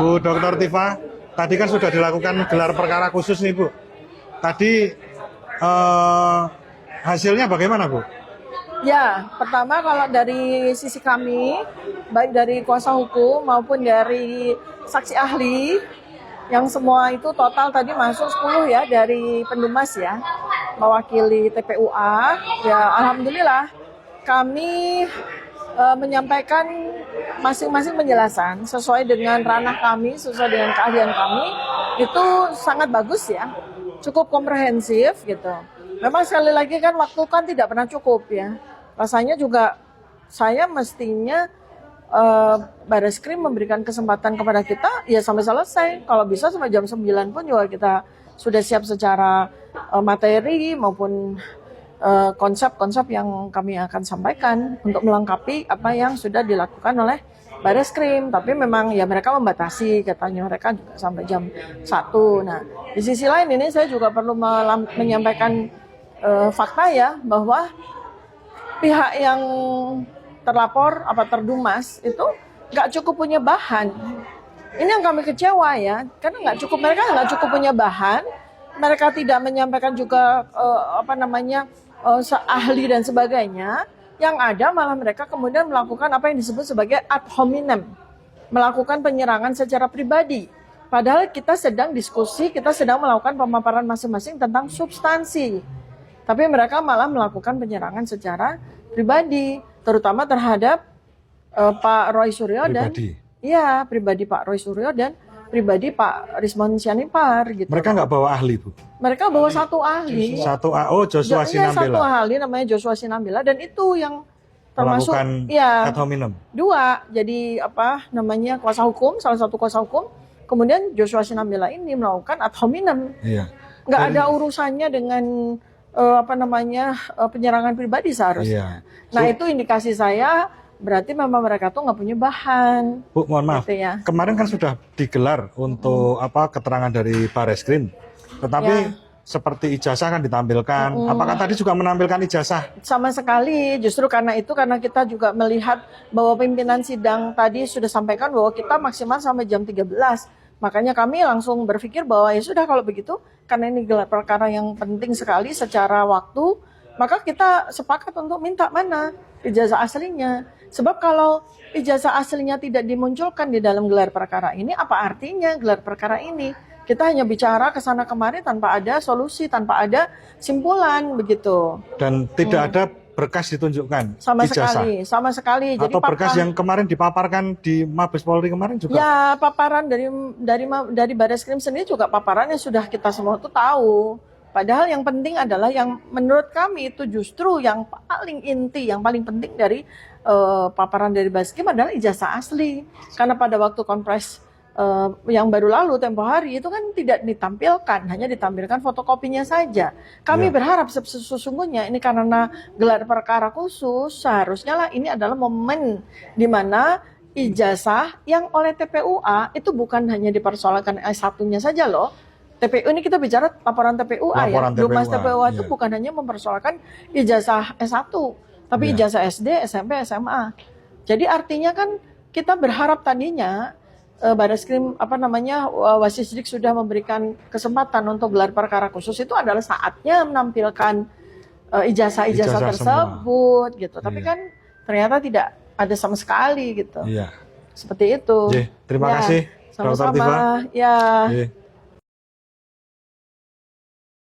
Bu Dr. Tifa, tadi kan sudah dilakukan gelar perkara khusus nih Bu. Tadi hasilnya bagaimana Bu? Ya, pertama kalau dari sisi kami, baik dari kuasa hukum maupun dari saksi ahli, yang semua itu total tadi masuk 10 ya dari Pendumas ya, mewakili TPUA. Ya, alhamdulillah kami menyampaikan masing-masing penjelasan sesuai dengan ranah kami, sesuai dengan keahlian kami, itu sangat bagus ya, cukup komprehensif gitu. Memang sekali lagi kan waktu kan tidak pernah cukup ya. Rasanya juga saya mestinya Bareskrim memberikan kesempatan kepada kita ya sampai selesai. Kalau bisa sampai jam 9 pun juga kita sudah siap secara materi maupun konsep-konsep yang kami akan sampaikan untuk melengkapi apa yang sudah dilakukan oleh Bareskrim. Tapi memang ya mereka membatasi, katanya mereka juga sampai jam 1. Nah, di sisi lain ini saya juga perlu menyampaikan fakta ya, bahwa pihak yang terlapor apa terdumas itu nggak cukup punya bahan. Ini yang kami kecewa ya, karena mereka nggak cukup punya bahan, mereka tidak menyampaikan juga ahli dan sebagainya. Yang ada malah mereka kemudian melakukan apa yang disebut sebagai ad hominem, melakukan penyerangan secara pribadi. Padahal kita sedang diskusi, kita sedang melakukan pemaparan masing-masing tentang substansi. Tapi mereka malah melakukan penyerangan secara pribadi, terutama terhadap Pak Roy Suryo pribadi Pak Roy Suryo dan pribadi Pak Rismon Sianipar gitu. Mereka nggak bawa ahli Bu? Mereka bawa satu ahli. Joshua Sinambela. Satu ahli namanya Joshua Sinambela, dan itu yang termasuk ad hominem. 2. Jadi kuasa hukum, salah satu kuasa hukum. Kemudian Joshua Sinambela ini melakukan ad hominem. Iya. Nggak ada urusannya dengan penyerangan pribadi seharusnya. Iya. Nah, itu indikasi saya berarti memang mereka tuh nggak punya bahan. Bu, mohon maaf. Gitu ya. Kemarin kan sudah digelar untuk keterangan dari Bareskrim. Tetapi seperti ijazah kan ditampilkan. Apakah tadi juga menampilkan ijazah? Sama sekali. Justru karena kita juga melihat bahwa pimpinan sidang tadi sudah sampaikan bahwa kita maksimal sampai jam 13. Makanya kami langsung berpikir bahwa ya sudah kalau begitu, karena ini gelar perkara yang penting sekali secara waktu, maka kita sepakat untuk minta mana ijazah aslinya. Sebab kalau ijazah aslinya tidak dimunculkan di dalam gelar perkara ini, apa artinya gelar perkara ini? Kita hanya bicara ke sana kemari tanpa ada solusi, tanpa ada simpulan begitu. Dan tidak ada berkas ditunjukkan sama ijazah. Sama sekali. Atau jadi berkas yang kemarin dipaparkan di Mabes Polri kemarin juga? Ya, paparan dari Bareskrim sendiri juga paparan yang sudah kita semua tuh tahu. Padahal yang penting adalah yang menurut kami itu justru yang paling inti, yang paling penting dari paparan dari Bareskrim adalah ijazah asli. Karena pada waktu konpres yang baru lalu tempo hari itu kan tidak ditampilkan, hanya ditampilkan fotokopinya saja. Kami berharap sesungguhnya ini karena gelar perkara khusus, seharusnya lah ini adalah momen di mana ijazah yang oleh TPUA itu bukan hanya dipersoalkan S1-nya saja loh. TPU ini kita bicara laporan TPUA ya. Dumas TPUA itu bukan hanya mempersoalkan ijazah S1, tapi ijazah SD, SMP, SMA. Jadi artinya kan kita berharap tadinya Bareskrim Wasisdik sudah memberikan kesempatan untuk gelar perkara khusus itu adalah saatnya menampilkan ijazah tersebut gitu. Tapi kan ternyata tidak ada sama sekali gitu. Iya. Seperti itu. Terima kasih. Sama-sama. Ya.